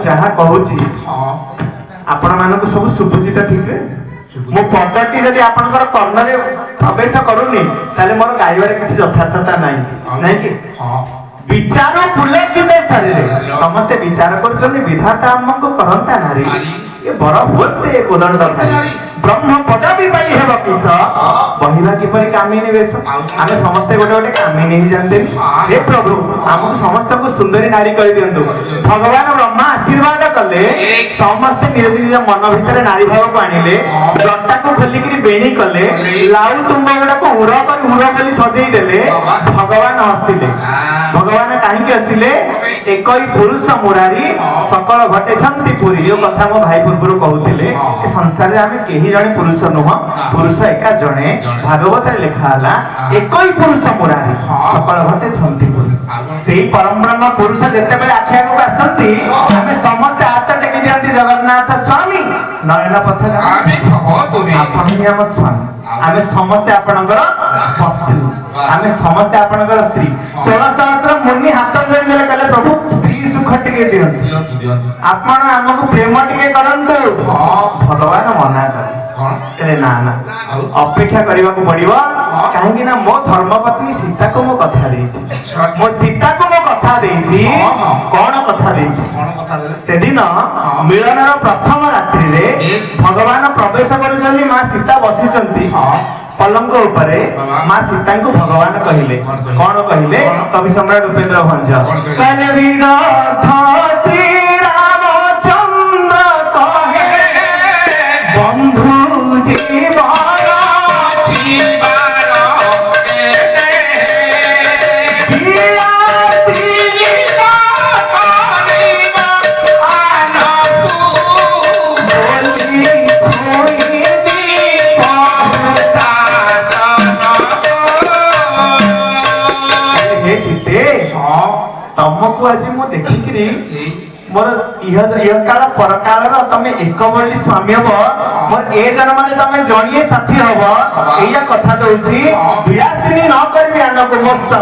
जहा कहूँ आपण मानक सब शुभुचित ठीक मो पदटी जदि आपनकर कर्णरे प्रवेश करूनी ताले मोर गाइबार किछि यथार्थता नाही नाही कि विचार पुलकित शरीर समस्त विचार करछन विधाता हमको करंता नारी ये बड़ होते कोदंड धारी ब्रह्म पदवी पाई हेब किस बहिला किपरि कामिनी वेश आमे समस्त गोटे गोटे कामिनी ही जानते हे प्रभु हम समस्त को सुंदरी नारी कर दियंतु भगवान ब्रह्मा आशीर्वाद कले समस्त निज निज मन भीतर नारी भाव को आनिले जटा को खोली करी बेणी कले लाउ तुंबा गुडा को हुरा कली सजेई देले भगवान हसिले भगवान काहे के हसिले एकई पुरुष मुरारी सकल घटे छंती पुरी यो कथा मो भाई पूर्व कहउतिले ए संसार रे आमे केही जणे पुरुष नुह पुरुष एका जणे भागवत रे लिखा हला एकई पुरुष मुरारी सकल घटे छंती पुरी सेही परम ब्रह्म पुरुष जते बेले आखिया को आसंती आमे समस्त हाथ टेकी दियंती जगन्नाथ स्वामी नयन पथ आमे भगवत आपण ही हम स्वामी आमे समस्त आपनकर पत्नी आमे समस्त आपनकर स्त्री 16 सहस्र मुनि हाथ जोड़ी देले कहले प्रभु स्त्री सुख टिके दियंती आपण हमको प्रेम टिके करंतु भगवान मना करे ना ना अपेक्षा करबा को पड़िबो काहे कि ना मो धर्मपत्नी सीता को मो कथा देछि मो सीता को मो कथा देछि कोन कथा देछि से दिन मिलनर प्रथम रात्रि रे भगवान प्रवेश करूछन्ती मां सीता बसिछन्ती पलंग ऊपरे मां सीता को भगवान कहिले कोन कहिले कवि सम्राट उपेंद्र भंज कहले विरथ श्री रामचंद्र कहे बंधु तुमको आज मु देखिकरी मोर इह काल पर काल तमे एक बोली स्वामी हब मोर ए जन्म रे तमे जणिए साथी हब एया कथा दउची विलासिनी न करबी आनको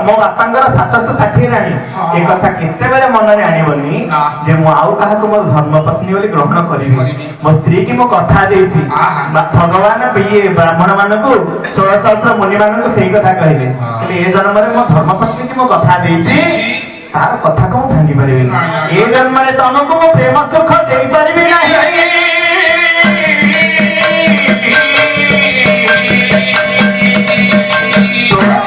मो बापांगर 760 राणी ए कथा केते बेले मन रे आनिबनी जे मु आउ काहा को मोर धर्मपत्नी बोली ग्रहण करबी मो स्त्री की मो कथा देछि भगवान बिये ब्राह्मण मानको 16 सहस्र मुनि मानको सेही कथा कहले ए जन्म रे मो धर्मपत्नी की मो कथा देछि तार कथा को भांगी परिबे ए जन्म रे तमको मो प्रेम सुख देई परिबे नाही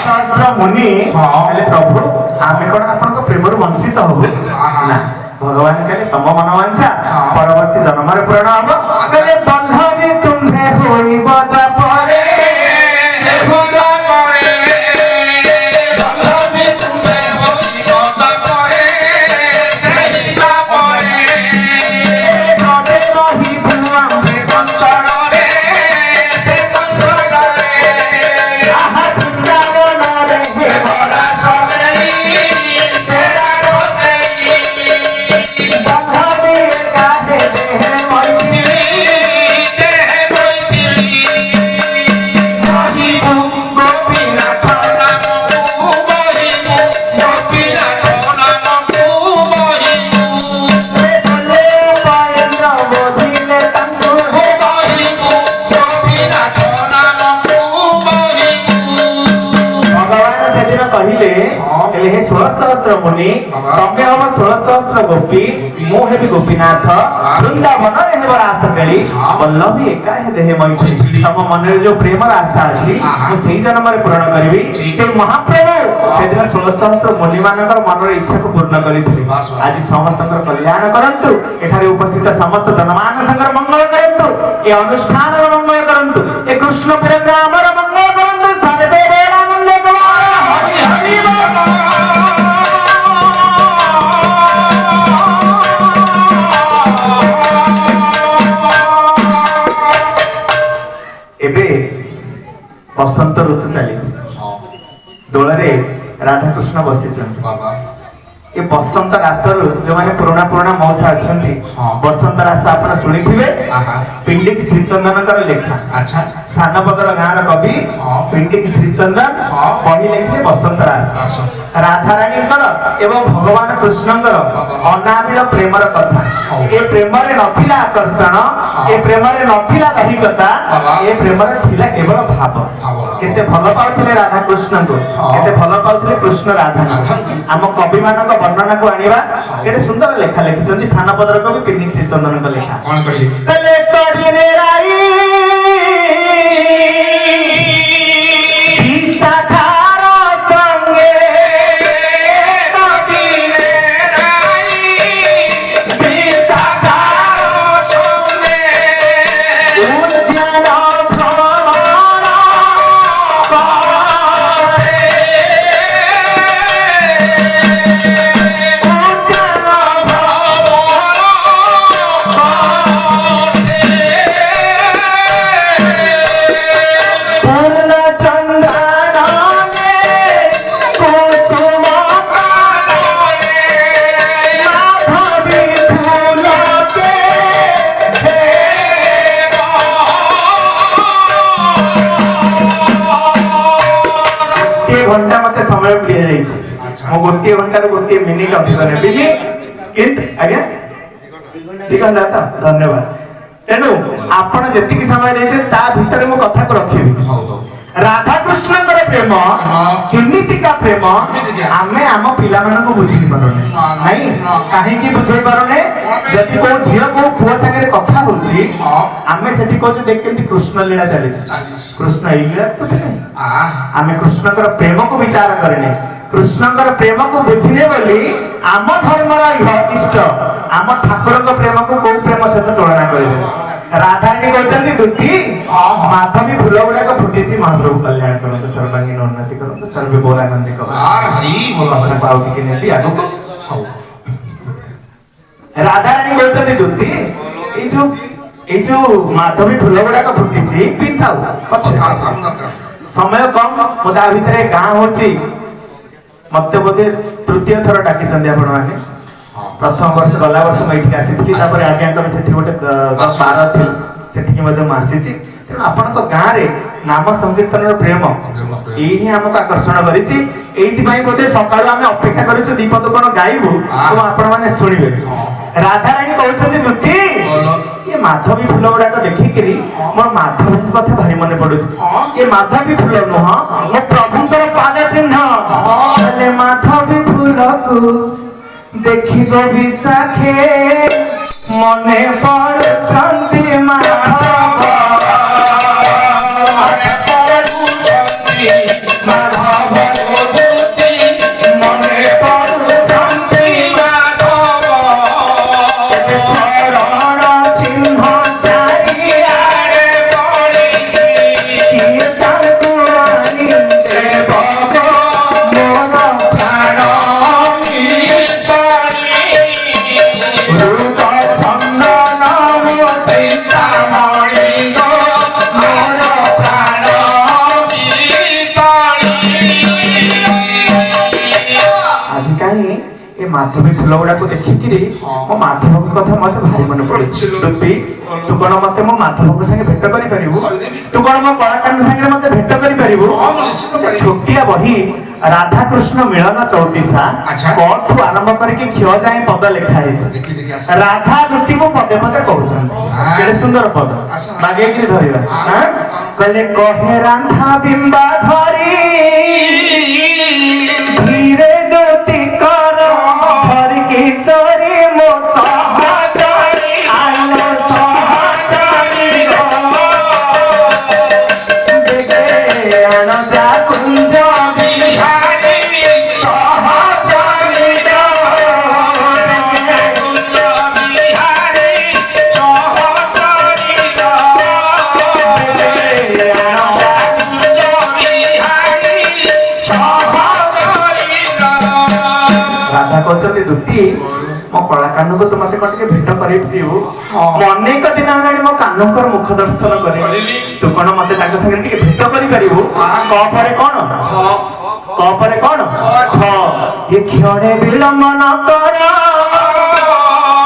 सहस्र मुनि कहले प्रभु आमे कोन आपन को प्रेम रु वंचित होबो ना भगवान कहले तम मन वांछा परवर्ती जन्म रे पूर्ण होबो कहले बल्लभी तुम्हे होई बदा परे बदा परे बल्लभी तुम्हे होई बदा परे सेहिला परे कदे रही भुवन से कंचन रे से कंचन रे आहा चिंता न रे हे बड़ा सवेई तेरा रोतेई बल्लभी काहे देह मैथिली देह मैथिली महिबू गोपीनाथ नामकू महिबू गोपीनाथ नामकू महिबू हे बोले पायेन्द्र बोधिले तंतु हे महिबू गोपीनाथ नामकू महिबू भगवान सेदिन कहिले कहले हे 16 सहस्र मुनि तमे हम 16 सहस्र गोपी मो हेबी गोपीनाथ वृंदावन रे हेब रास केली बल्लभी एका हे देह मैथिली तम मन रे जो प्रेम आशा अछि मो सेही जन्म रे पूर्ण करबी से महाप्रभु ସେଦିନ 16 ସହସ୍ର ମୁନି ମାନଙ୍କର ମନର ଇଚ୍ଛାକୁ ପୂର୍ଣ୍ଣ କରିଥିଲେ। ଆଜି ସମସ୍ତଙ୍କର କଲ୍ୟାଣ କରନ୍ତୁ, ଏଠାରେ ଉପସ୍ଥିତ ସମସ୍ତ ଜନମାନସଙ୍କର ମଙ୍ଗଳ କରନ୍ତୁ, ଏ ଅନୁଷ୍ଠାନର ମଙ୍ଗଳ କରନ୍ତୁ, ଏ କୃଷ୍ଣପୁର ଗ୍ରାମର ମଙ୍ଗଳ କରନ୍ତୁ। ସର୍ବେ ବେଳାନନ୍ଦ ଏବେ ବସନ୍ତ ଋତୁ ଚାଲିଛି, ଦୋଳରେ ରାଧାକୃଷ୍ଣ ବସିଛନ୍ତି। ଏ ବସନ୍ତ ରାସରୁ ଯୋଉମାନେ ପୁରୁଣା ପୁରୁଣା ମଉସା ଅଛନ୍ତି, ବସନ୍ତ ରାସ ଆପଣ ଶୁଣିଥିବେ, ପିଣ୍ଡିକ ଶ୍ରୀଚନ୍ଦନଙ୍କର ଲେଖା। ସାନପଦର ଗାଁର କବି ପିଣ୍ଡିକ ଶ୍ରୀଚନ୍ଦନ ବହି ଲେଖିଲେ ବସନ୍ତ ରାସ। ରାଧାରାଣୀଙ୍କର ଏବଂ ଭଗବାନ କୃଷ୍ଣଙ୍କର ଅନାବିଳ ପ୍ରେମର କଥା। ଏ ପ୍ରେମରେ ନଥିଲା ଆକର୍ଷଣ, ଏ ପ୍ରେମରେ ନଥିଲା ଦୈହିକତା, ଏ ପ୍ରେମରେ ଥିଲା କେବଳ ଭାବ। କେତେ ଭଲ ପାଉଥିଲେ ରାଧାକୃଷ୍ଣଙ୍କୁ, କେତେ ଭଲ ପାଉଥିଲେ କୃଷ୍ଣ ରାଧାଙ୍କୁ। ଆମ କବି ମାନଙ୍କ ବର୍ଣ୍ଣନାକୁ ଆଣିବା। କେତେ ସୁନ୍ଦର ଲେଖା ଲେଖିଛନ୍ତି ସାନପଦର କବି ପିଣ୍ଡିକ ଶ୍ରୀଚନ୍ଦନଙ୍କ ଲେଖା। गोटे घंटा गोटे मिनिट अधिक नेबिनी किंतु आज्ञा 2 घंटा तो धन्यवाद। तेणु आपण जेतिकी समय देछे ता भितर मु कथा को रखिबी। राधा कृष्णकर प्रेम केमितिका प्रेम आमे आम पिला मानन को बुझी पारोने नहीं काहे की बुझै पारोने। जति को झियो को पुआ संगे कथा होची आमे सेठी कहू देख केमति कृष्ण लीला चली कृष्ण ई लीला कथि नहीं आमे कृष्णकर प्रेम को विचार करने कृष्णकर प्रेम को बुझिने बोली आम धर्मर इष्ट आम ठाकुर प्रेम को को प्रेम सहित तुलना करेंगे। राधाराणी कहते दुति माधवी फूल गुड़ाक फुटी महाप्रभु कल्याण करते सर्वांगीण उन्नति करते सर्वे बोलानंदी राधाराणी कहते दुति जो माधवी फूल गुड़ाक फुटी पिंधाऊ समय कम मुदा भितर गाँ हो मत बोधे तृतीय थर डाकी प्रथम वर्ष गला वर्ष मुझे आसी आज्ञा गोटे 10-12 थी सेठी आसी तेणु आपण गाँव में नाम संकीर्तन प्रेम यही आमको आकर्षण करी बोधे सकाल आम अपेक्षा कर दीपद कौन गायबू तो आपण मैंने शुणे। राधाराणी कहते दुति ये माधवी फूल गुड़ाक देखिक मोर माधव कथा भारी मन पड़ू ये माधवी फूल नुह मो प्रभुंर पाद चिन्ह माधवी फूल को देखिब विशाखे मने पड़ुछंती माधव माधवी फूल गुड़ा को देखिकी मो माधव कथा मत भारी मन पड़े दुति तू कौन मत मो माधव संगे भेट कर तू कौन मो कलाकार संगे मत भेट कर छोटिया बही राधा कृष्ण मिलन 34 कठू आरंभ करके क्षय जाए पद लिखाई राधा दुति को पदे पदे कहते सुंदर पद बागे धरवा कहले कहे राधा बिंबा धरी धीरे दुति कर किशोरी मो सहचरी आलो सहचरी देखे अनजा कुंज बिहारी ମୋ କଳା କାନକୁ ତୁ ମତେ କଣ ଟିକେ ଭେଟ କରିପାରିବୁ? ମୁଁ ଅନେକ ଦିନ ହେଲାଣି ମୋ କାନଙ୍କର ମୁଖ ଦର୍ଶନ କରେ। ତୁ କଣ ମତେ ତାଙ୍କ ସାଙ୍ଗରେ ଟିକେ ଭେଟ କରିପାରିବୁ? କ ପରେ କଣ? କ ପରେ କଣ? ଖ। ଏ କ୍ଷଣେ ବିଳମ୍ବ ନ କର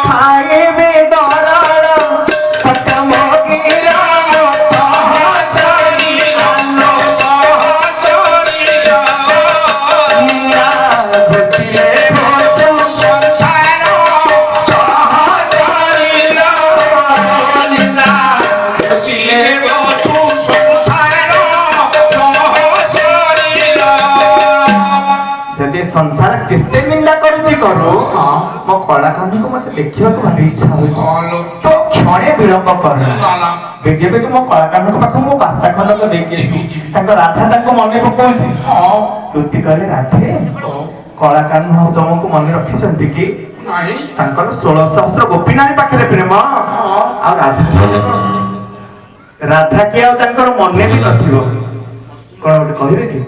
ଖାଇବେ ଦରାଳ ସତ ମଗିରା संसार जिते निंदा करूची करू मो कला कान को मते देखिबा को भारी इच्छा होची तो क्षणे विलंब कर बेगे बेगे मो कला कान को पाख मो बाता खंड को देखिसु तांको राधा तांको मने पकोची तुति करे राधे कला कान हो तुमको मने रखी छंती कि नाही तांकर 16 सहस्र गोपी नारी पाखरे प्रेम आ राधा के आ तांकर मने भी नथिबो कोन कहबे कि